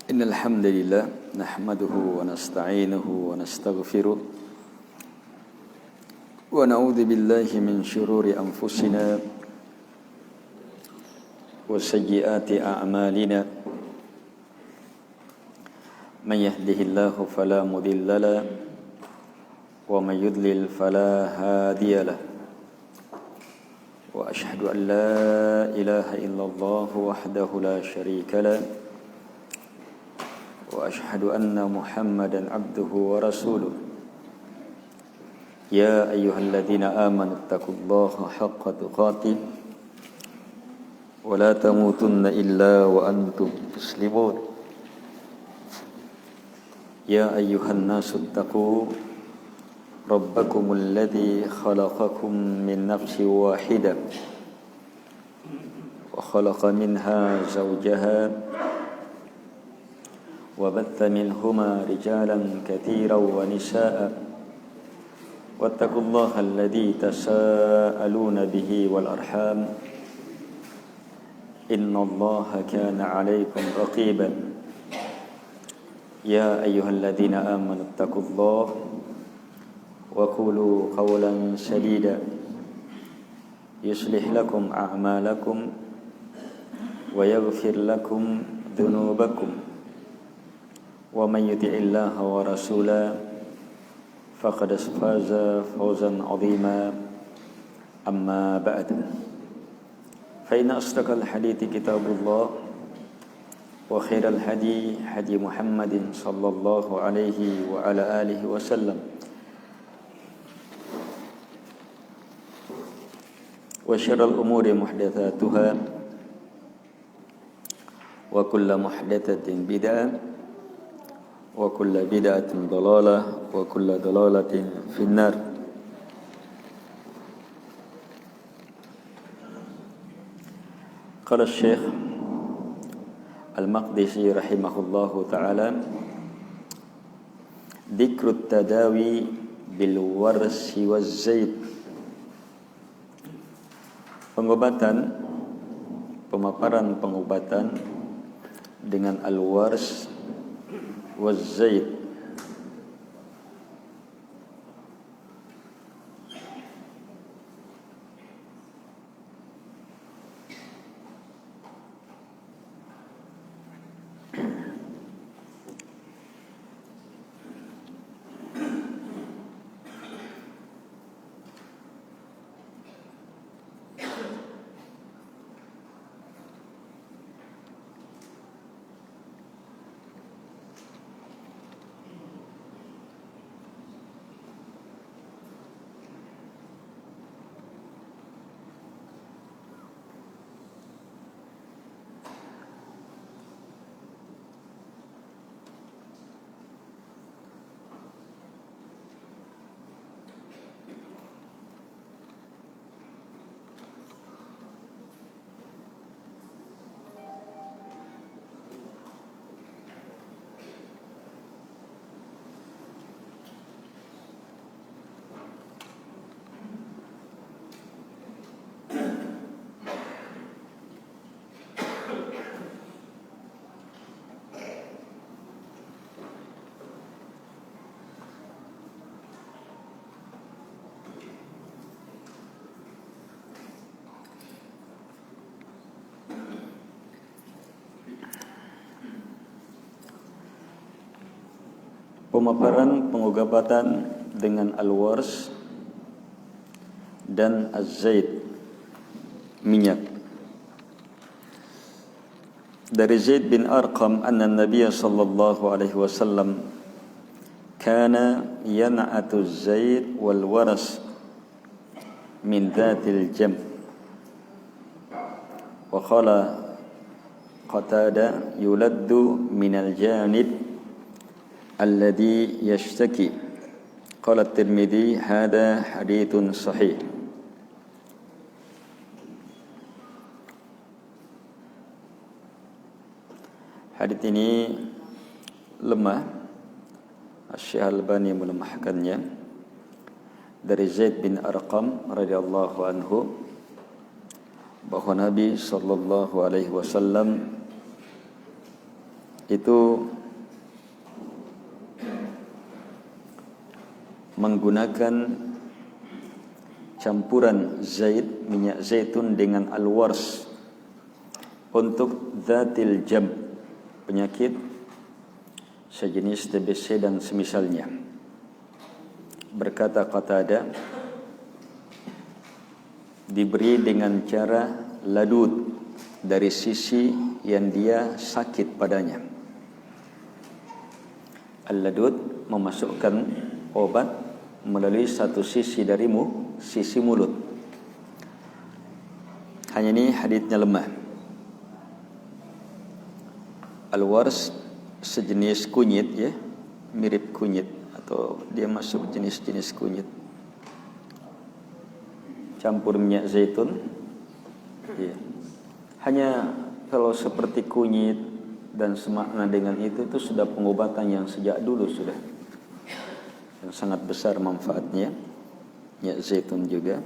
إن الحمد لله نحمده ونستعينه ونستغفره ونعوذ بالله من شرور أنفسنا وسيئات أعمالنا من يهده الله فلا مضل له ومن يضلل فلا هادي له وأشهد أن لا إله إلا الله وحده لا شريك له وأشهد أن محمدا عبده ورسوله يا أيها الذين آمنوا اتقوا الله حق تقاته ولا تموتن إلا وأنتم مسلمون يا أيها الناس اتقوا ربكم الذي خلقكم من نفس واحدة وخلق منها زوجها وبث منهما رجالا كثيرا ونساء واتقوا الله الذي تساءلون به والأرحام إن الله كان عليكم رقيبا يا أيها الذين آمنوا اتقوا الله وقولوا قولا سديدا يصلح لكم أعمالكم ويغفر لكم ذنوبكم ومن يطع الله ورسوله فقد فاز فوزا عظيما أما بعد فإن أصدق الحديث كتاب الله وخير الهدي هدي محمد صلى الله عليه وعلى آله وسلم وشر الأمور محدثاتها وكل محدثة بدعة وكل بدعة ضلالة وكل ضلالة في النار. قال الشيخ المقدسي رحمه الله تعالى ذكر التداوي بالورس والزيت. Pemaparan pengobatan dengan al-wars waz-zait. Pemaparan pengobatan dengan al-wars dan az-zait, minyak. Dari Zaid bin Arqam anna Nabiy sallallahu alaihi wasallam kana yan'atu az-zait wal waras min dhatil jam. Wa qala Qatada yuladdu min al-janib الذي يشتكي. قال الترمذي هذا حديث صحيح. Hadits ini lemah. Asy-Syaikh Al-Albani melemahkannya. Dari Zaid bin Arqam radhiyallahu anhu bahwa Nabi sallallahu alaihi wasallam itu menggunakan campuran minyak zaitun dengan al-wars untuk dzatil jam, penyakit sejenis TBC dan semisalnya. Berkata Qatadah, diberi dengan cara ladud dari sisi yang dia sakit padanya. Al-ladud memasukkan obat melalui satu sisi dari sisi mulut. Hanya ini haditsnya lemah. Al-wars sejenis kunyit, ya, mirip kunyit, atau dia masuk jenis-jenis kunyit. Campur minyak zaitun, ya. Hanya kalau seperti kunyit dan semakna dengan itu sudah pengobatan yang sejak dulu sudah, yang sangat besar manfaatnya. Minyak zaitun juga.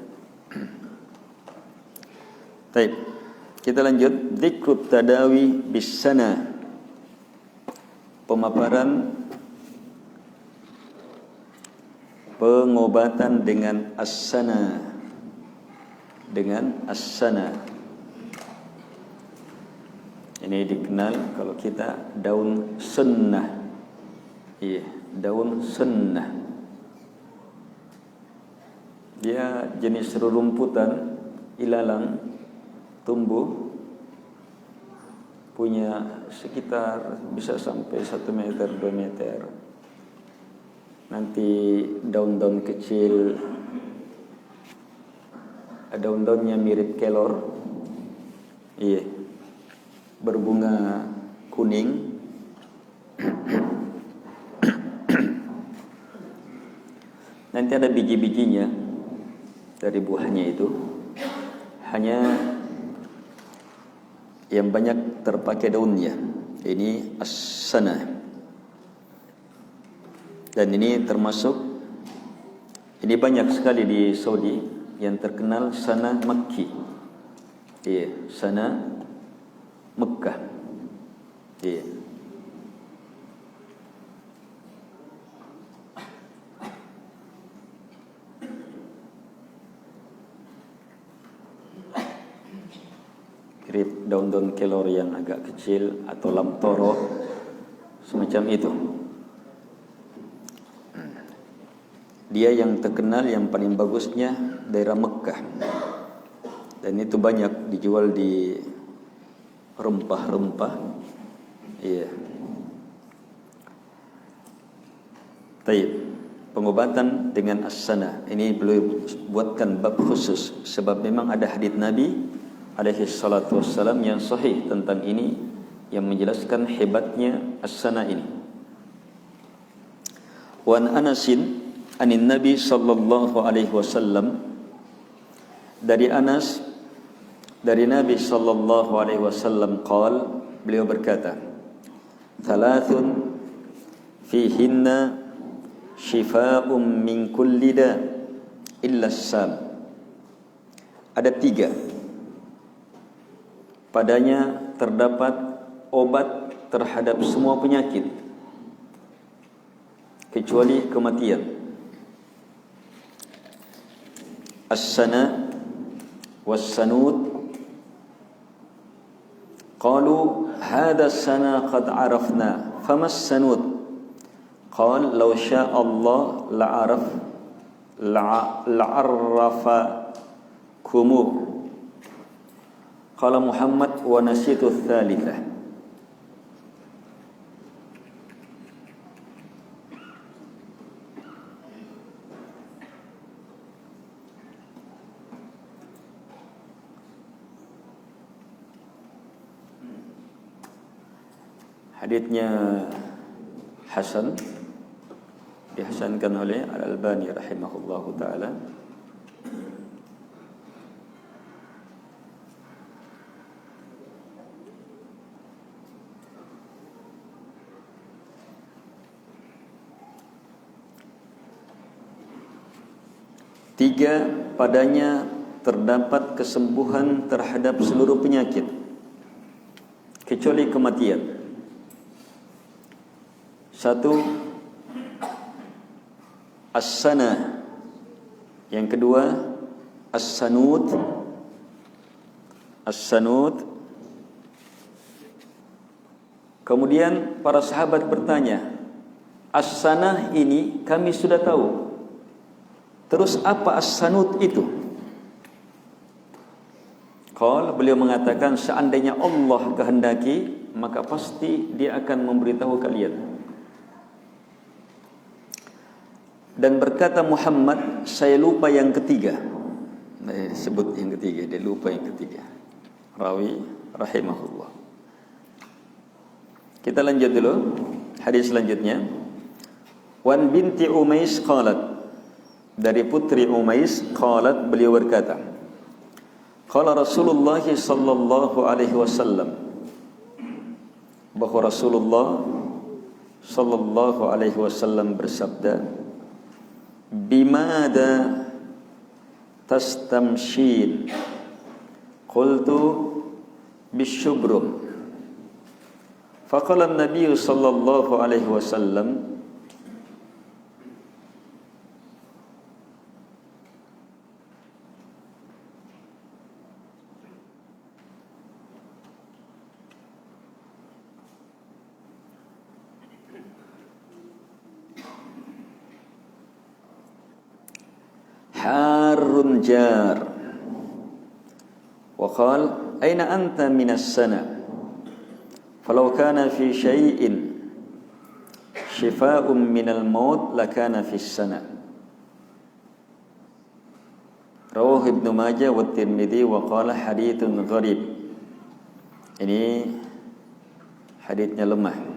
Baik, kita lanjut. Dzikrut tadawi bisana, pemaparan pengobatan dengan as-sana, Ini dikenal kalau kita daun sunnah. Iya, daun sunnah. Dia jenis rerumputan ilalang, tumbuh, punya sekitar bisa sampai 1 meter 2 meter. Nanti daun-daun kecil, daun-daunnya mirip kelor, iya, berbunga kuning. Nanti ada biji-bijinya dari buahnya itu. Hanya yang banyak terpakai daunnya. Ini as-sana. Dan ini termasuk, ini banyak sekali di Saudi yang terkenal sana Makki. Iya, sana Mekah. Iya. Mirip daun-daun kelor yang agak kecil atau lamtoro, semacam itu. Dia yang terkenal, yang paling bagusnya daerah Mekah. Dan itu banyak dijual di rempah-rempah. Iya. Baik, pengobatan dengan as-sana. Ini beliau buatkan bab khusus sebab memang ada hadits Nabi alaihi salatu wassalam yang sahih tentang ini, yang menjelaskan hebatnya as-sana ini. Wa an Anasin anin Nabi sallallahu alaihi wasallam, dari Anas dari Nabi sallallahu alaihi wasallam qala, beliau berkata, thalathun fihinna shifaa'un min kulli da illa as-sam. Ada 3 padanya terdapat obat terhadap semua penyakit kecuali kematian. As-sana was-sanud. Qalu hadha as-sana qad arafna fama as-sanud. Qala law syaa Allah la'arrafakumu. Qala Muhammad wa nasitu ats-tsalitsah. Haditsnya hasan, dihasankan oleh Al-Albani rahimahullahu taala. Tiga, padanya terdapat kesembuhan terhadap seluruh penyakit kecuali kematian. Satu, as-sana. Yang kedua, as-sanud. As-sanud. Kemudian para sahabat bertanya, as-sanah ini kami sudah tahu, terus apa as-sanud itu? Beliau mengatakan, seandainya Allah kehendaki, maka pasti Dia akan memberitahu kalian. Dan berkata Muhammad, saya lupa yang ketiga. Sebut yang ketiga, dia lupa yang ketiga. Rawi rahimahullah. Kita lanjut dulu hadis selanjutnya. Wan binti Umais qalat, dari putri Umais qalat, beliau berkata, qala Rasulullah sallallahu alaihi wasallam, bahwa Rasulullah sallallahu alaihi wasallam bersabda, bimada tastamshin? Qultu bisyubrum. Faqala an-nabiy sallallahu alaihi wasallam, harun jar. Wa qala aina anta minas sana? Falau kana fi syai'in shifa'un minal maut lakana fis sana. Rawahu Ibnu Majah wa Tirmidzi wa qala haditsun gharib. Ini haditsnya lemah.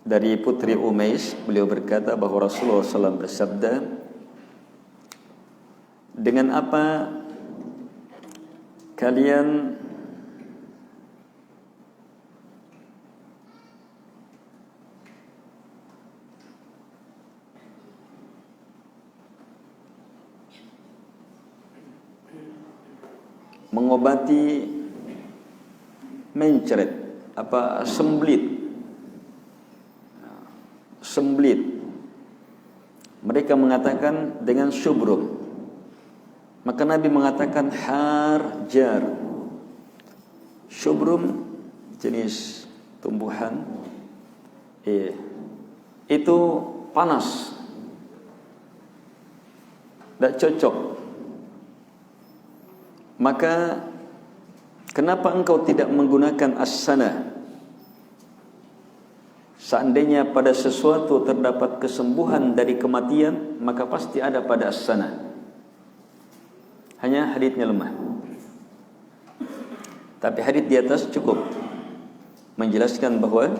Dari putri Umais, beliau berkata bahwa Rasulullah SAW bersabda, dengan apa kalian mengobati mencret, semblit. Mereka mengatakan dengan syubrum. Maka Nabi mengatakan harjar. Syubrum jenis tumbuhan, itu panas, tidak cocok. Maka kenapa engkau tidak menggunakan as-sana? Seandainya pada sesuatu terdapat kesembuhan dari kematian, maka pasti ada pada as-sana. Hanya haditsnya lemah. Tapi hadits di atas cukup menjelaskan bahwa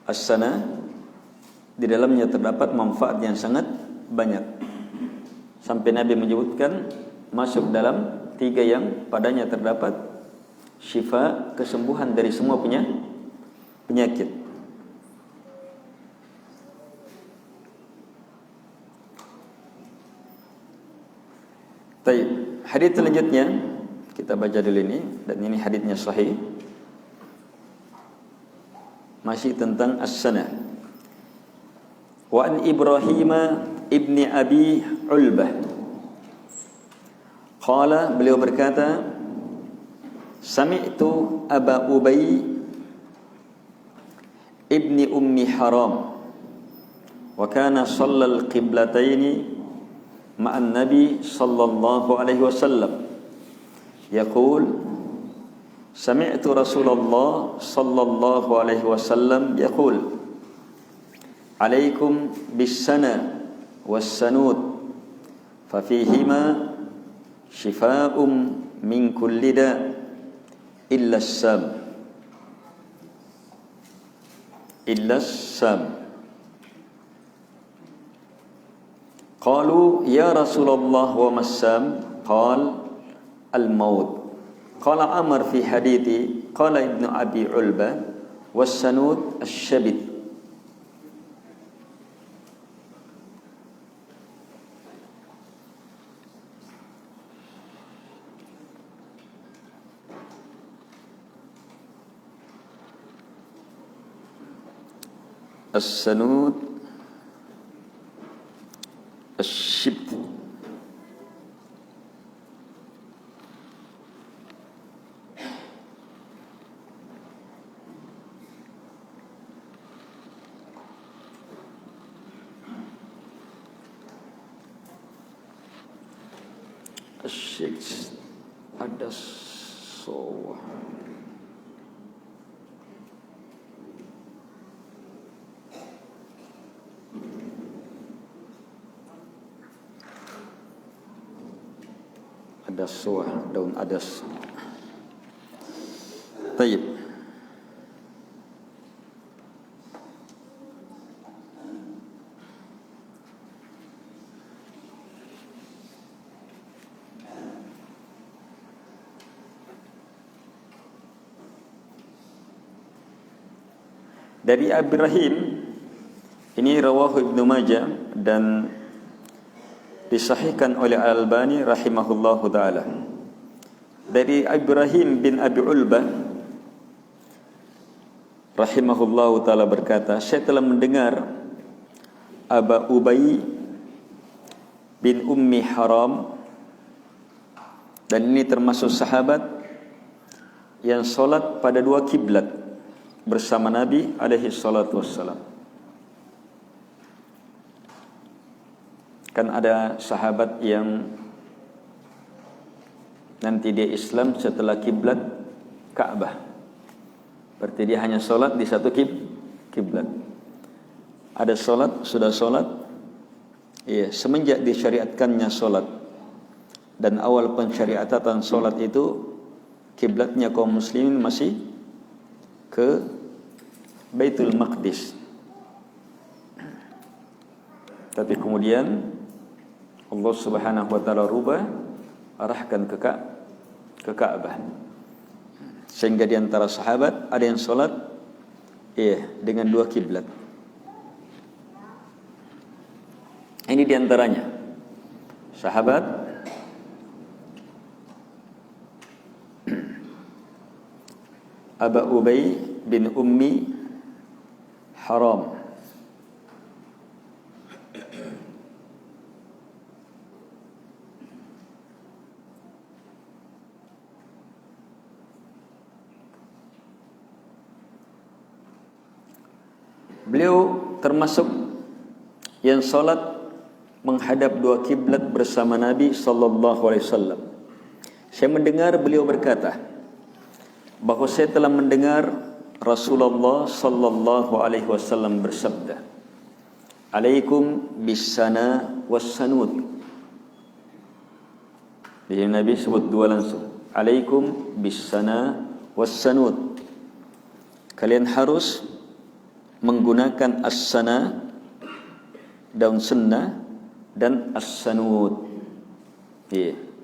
as-sana di dalamnya terdapat manfaat yang sangat banyak. Sampai Nabi menyebutkan masuk dalam 3 yang padanya terdapat syifa, kesembuhan dari semua penyakit. Baik, hadis selanjutnya kita baca dulu ini, dan ini hadisnya sahih. Masih tentang as-sana. Wa an Ibrahim ibni Abi Ulbah qala, beliau berkata, sami'tu Aba Ubay ibni Ummi Haram wa kana shallal qiblataini ma'an Nabi sallallahu alaihi wasallam yaqul sami'tu Rasulullah sallallahu alaihi wasallam yaqul alaikum bis-sana was-sanud fa fihima shifa'um min kulli da' illa as-sam. Qalu ya Rasulullah wa mas-sam? Qal al-maut. Qala Amr fi hadithi, qala Ibnu Abi Ulbah was-sanud asy-syabit. as-sanud, as-shibt. As-shibt, ada sawah. Adas suah, daun adas. Tayyib. Dari Ibrahim, ini rawahu Ibnu Majah dan disahihkan oleh Al-Albani rahimahullahu ta'ala. Dari Ibrahim bin Abi Ulbah rahimahullahu ta'ala berkata, saya telah mendengar Aba Ubay bin Ummi Haram, dan ini termasuk sahabat yang solat pada dua kiblat bersama Nabi alaihi salatu wassalam. Kan ada sahabat yang nanti dia Islam setelah kiblat Ka'bah, berarti dia hanya solat di satu kiblat. Ada solat, sudah solat, iya, semenjak disyariatkannya solat, dan awal pensyariatan solat itu kiblatnya kaum muslimin masih ke Baitul Maqdis. Tapi kemudian Allah Subhanahu wa taala rubah, arahkan ke Ka'bah. Sehingga di antara sahabat ada yang salat dengan dua kiblat. Ini di antaranya sahabat Aba Ubay bin Ummi Haram. Beliau termasuk yang salat menghadap dua kiblat bersama Nabi sallallahu alaihi wasallam. Saya mendengar beliau berkata bahwa saya telah mendengar Rasulullah sallallahu alaihi wasallam bersabda, "Alaikum bis-sana was-sanud." Jadi Nabi sebut dua langsung, "Alaikum bis-sana was-sanud." Kalian harus menggunakan as-sana, daun senna, dan as-sanud.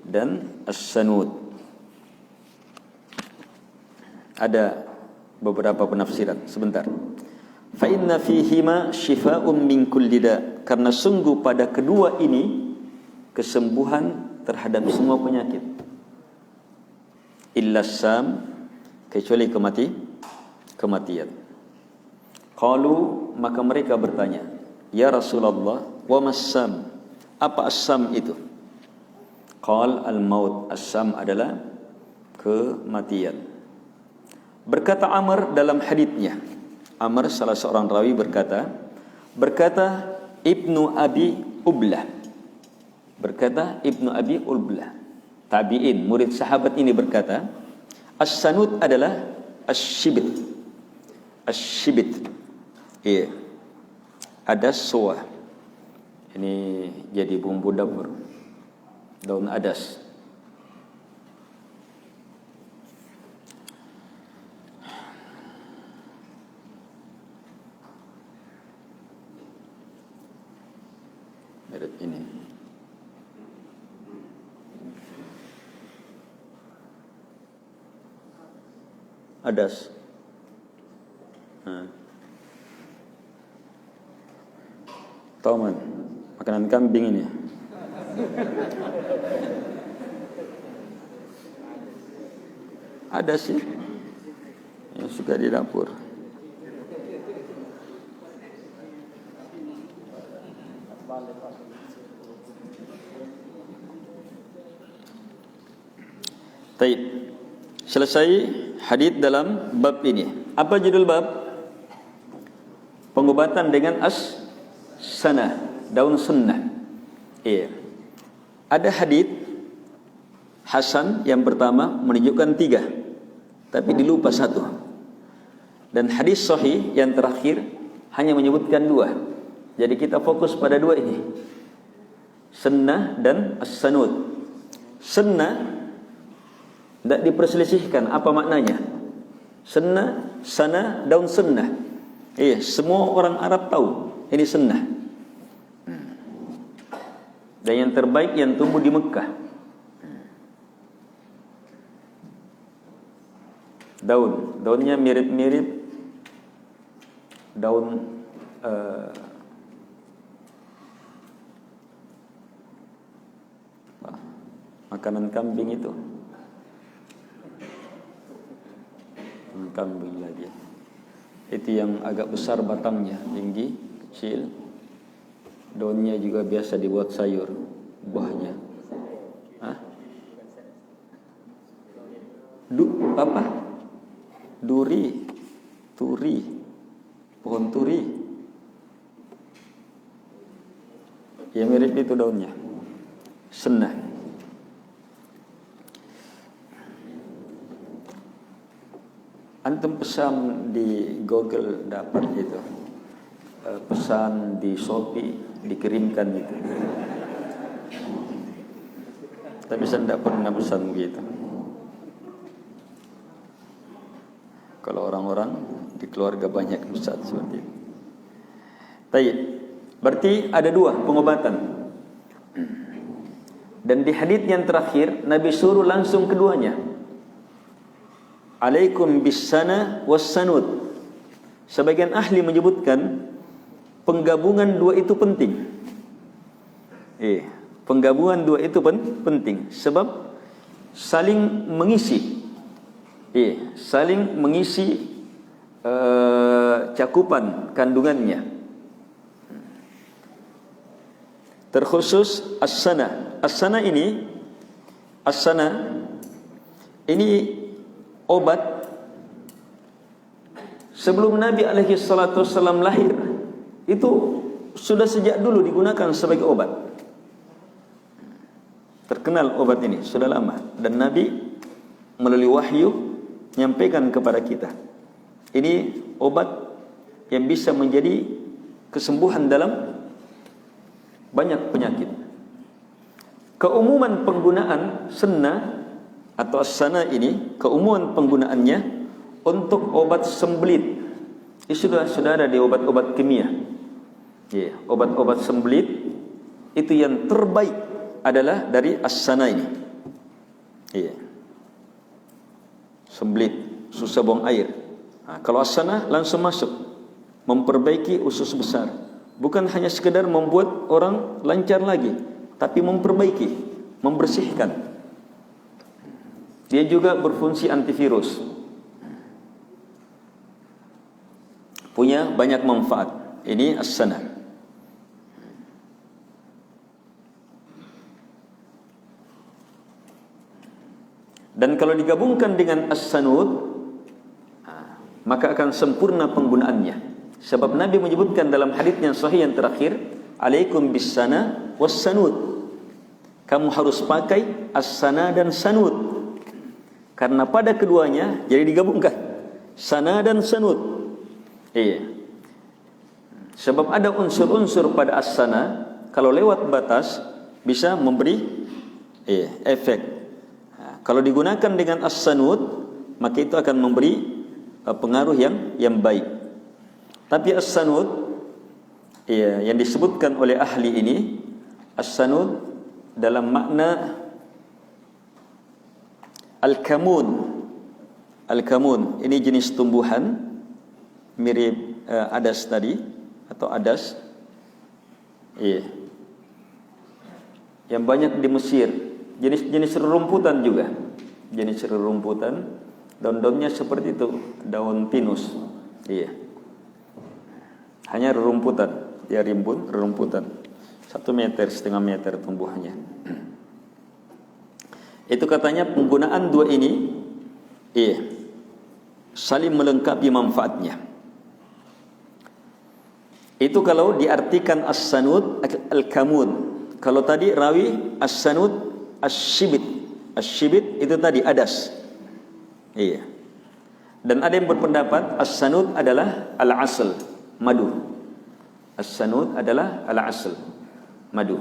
Dan as-sanud. Ada beberapa penafsiran. Sebentar. Fa inna fihima shifaa'un min kulli da'. Karena sungguh pada kedua ini kesembuhan terhadap semua penyakit. Illa sam, kecuali kematian. Qalu, maka mereka bertanya, ya Rasulullah, wa massam, apa as-sam itu? Qal al-maut, as-sam adalah kematian. Berkata Amr dalam haditsnya, Amr salah seorang rawi berkata Ibnu Abi Ublah, tabi'in, murid sahabat ini berkata, as-sanud adalah as-shibit. Iya. Adas suah. Ini jadi bumbu dapur. Daun adas. Merek ini. Adas. Tahu man, makanan kambing ini. Ada sih yang suka di dapur. Taib. Selesai hadis dalam bab ini. Apa judul bab? Pengobatan dengan as-sanah, daun sunnah. Iya. Ada hadis hasan yang pertama menunjukkan 3, tapi dilupa 1. Dan hadis sahih yang terakhir hanya menyebutkan 2. Jadi kita fokus pada 2 ini. Sunnah dan as-sanud. Sunnah tidak diperselisihkan apa maknanya. Sunnah, sana, daun sunnah. Iya, semua orang Arab tahu ini sunnah. Dan yang terbaik yang tumbuh di Mekah. Daunnya mirip-mirip daun makanan kambing itu. Kambing lagi. Itu yang agak besar batangnya, tinggi, kecil. Daunnya juga biasa dibuat sayur, buahnya. Hah? Apa? Turi, pohon turi. Ya mirip itu daunnya. Sunnah. Antum pesan di Google dapat itu. Pesan di Shopee dikirimkan gitu. Tapi saya tidak pernah pesan begitu. Kalau orang-orang di keluarga banyak pesan seperti itu. Baik. Berarti ada 2 pengobatan. Dan di hadis yang terakhir Nabi suruh langsung keduanya. Alaikum bis-sana was-sanud. Sebagian ahli menyebutkan penggabungan 2 itu penting. Penggabungan 2 itu penting sebab saling mengisi. Saling mengisi cakupan kandungannya. Terkhusus as-sana. As-sana ini obat sebelum Nabi alaihi salatu wasallam lahir. Itu sudah sejak dulu digunakan sebagai obat. Terkenal obat ini sudah lama dan Nabi melalui wahyu menyampaikan kepada kita. Ini obat yang bisa menjadi kesembuhan dalam banyak penyakit. Keumuman penggunaan sunnah atau as-sana ini, keumuman penggunaannya untuk obat sembelit. Ini sudah ada di obat-obat kimia. Obat-obat sembelit itu yang terbaik adalah dari as-sana ini. Sembelit, susah buang air. Kalau as-sana langsung masuk, memperbaiki usus besar. Bukan hanya sekedar membuat orang lancar lagi, tapi memperbaiki, membersihkan. Dia juga berfungsi antivirus. Punya banyak manfaat. Ini as-sana. Dan kalau digabungkan dengan as-sanud, maka akan sempurna penggunaannya. Sebab Nabi menyebutkan dalam hadis yang sahih yang terakhir, alaikum bis-sana was-sanud. Kamu harus pakai as-sana dan sanud. Karena pada keduanya jadi digabungkan sana dan sanud. Sebab ada unsur-unsur pada as-sana kalau lewat batas bisa memberi efek. Kalau digunakan dengan as-sanud, maka itu akan memberi pengaruh yang baik. Tapi as-sanud yang disebutkan oleh ahli ini, as-sanud dalam makna al-kamun. Al-kamun ini jenis tumbuhan mirip adas tadi atau adas. Yang banyak di Mesir. Jenis rerumputan juga. Jenis rerumputan. Daun-daunnya seperti itu, daun pinus. Hanya rerumputan, dia rimbun rerumputan. 1,5 meter tumbuhannya. Itu katanya penggunaan dua ini saling melengkapi manfaatnya. Itu kalau diartikan as-sanud al-kamun. Kalau tadi rawi as-sanud as-shibit. As-shibit itu tadi adas. Iya. Dan ada yang berpendapat as-sanud adalah al-asl, madu. As-sanud adalah al-asl, madu.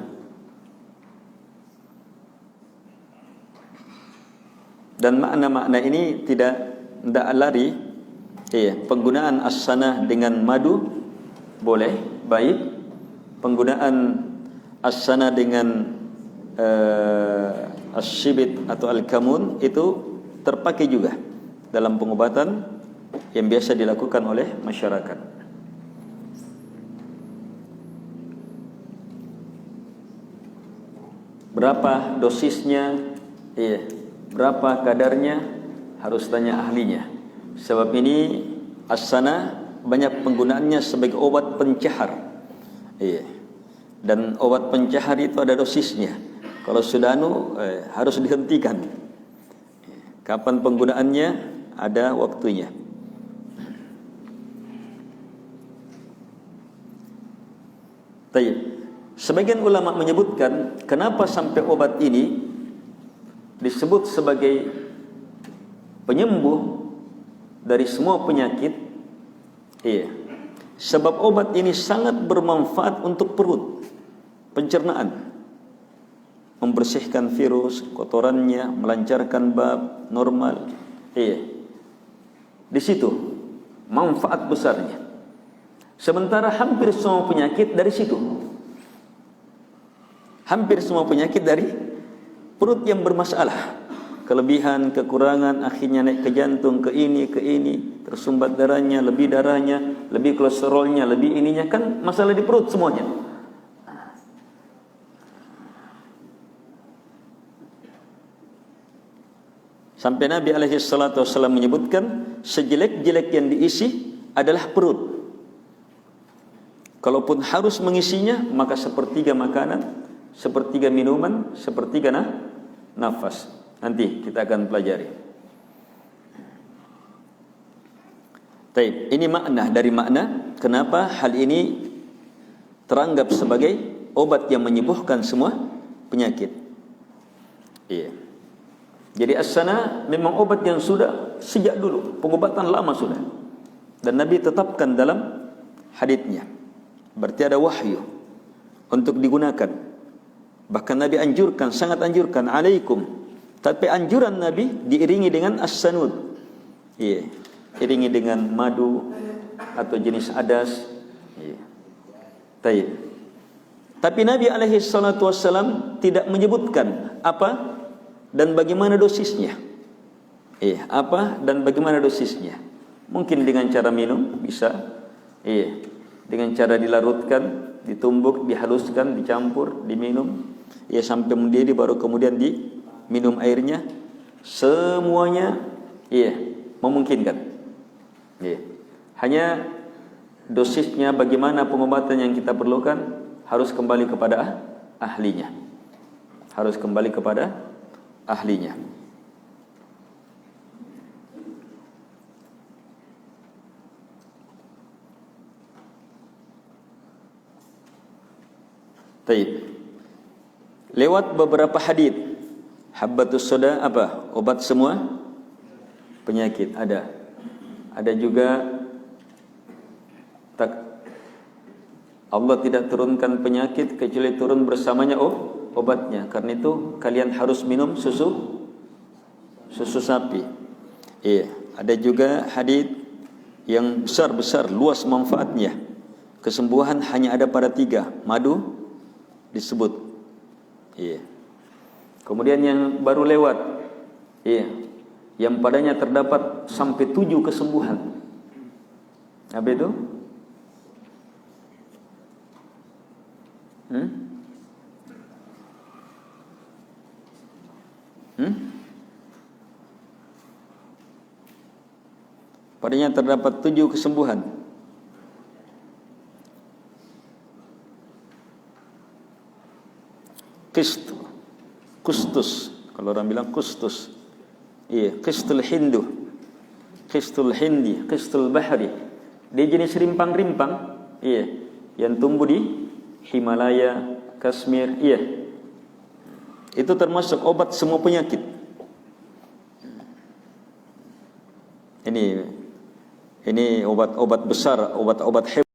Dan makna-makna ini tidak lari. Penggunaan as-sanah dengan madu boleh, baik. Penggunaan as-sanah dengan as-shibit atau al-kamun itu terpakai juga dalam pengobatan yang biasa dilakukan oleh masyarakat. Berapa dosisnya? Berapa kadarnya? Harus tanya ahlinya. Sebab ini as-sana banyak penggunaannya sebagai obat pencahar. Dan obat pencahar itu ada dosisnya. Kalau sudah harus dihentikan. Kapan penggunaannya? Ada waktunya. Baik. Sebagian ulama menyebutkan kenapa sampai obat ini disebut sebagai penyembuh dari semua penyakit. Sebab obat ini sangat bermanfaat untuk perut, pencernaan, membersihkan virus, kotorannya, melancarkan bab normal. Di situ manfaat besarnya. Sementara hampir semua penyakit dari situ. Hampir semua penyakit dari perut yang bermasalah, kelebihan, kekurangan, akhirnya naik ke jantung, ke ini, tersumbat darahnya, lebih kolesterolnya, lebih ininya, kan masalah di perut semuanya. Sampai Nabi SAW menyebutkan sejelek-jelek yang diisi adalah perut. Kalaupun harus mengisinya, maka sepertiga makanan, sepertiga minuman, sepertiga nafas. Nanti kita akan pelajari. Baik, ini makna dari makna kenapa hal ini teranggap sebagai obat yang menyembuhkan semua penyakit. Jadi as-sana memang obat yang sudah sejak dulu, pengobatan lama sudah. Dan Nabi tetapkan dalam haditsnya. Berarti ada wahyu untuk digunakan. Bahkan Nabi anjurkan, sangat anjurkan, alaikum. Tapi anjuran Nabi diiringi dengan as-sanud. Iringi dengan madu atau jenis adas. Tapi Nabi SAW tidak menyebutkan apa dan bagaimana dosisnya. Apa dan bagaimana dosisnya. Mungkin dengan cara minum bisa. Dengan cara dilarutkan, ditumbuk, dihaluskan, dicampur, diminum. Sampai mendidih baru kemudian diminum airnya. Semuanya memungkinkan. Hanya dosisnya, bagaimana pengobatan yang kita perlukan harus kembali kepada ahlinya. Harus kembali kepada ahlinya. Baik. Lewat beberapa hadis, habbatus soda apa? Obat semua penyakit ada. Ada juga Allah tidak turunkan penyakit kecuali turun bersamanya obatnya. Karena itu kalian harus minum susu sapi. Ada juga hadis yang besar-besar, luas manfaatnya. Kesembuhan hanya ada pada 3. Madu disebut. Kemudian yang baru lewat, yang padanya terdapat sampai 7 kesembuhan. Apa itu? Padanya terdapat 7 kesembuhan. Kustus, Kalau orang bilang kustus. Iya, qistul hindu. Qistul hindi, qistul bahri. Dia jenis rimpang-rimpang. Iya, yang tumbuh di Himalaya, Kashmir. Iya. Itu termasuk obat semua penyakit. Ini obat-obat besar, obat-obat hebat.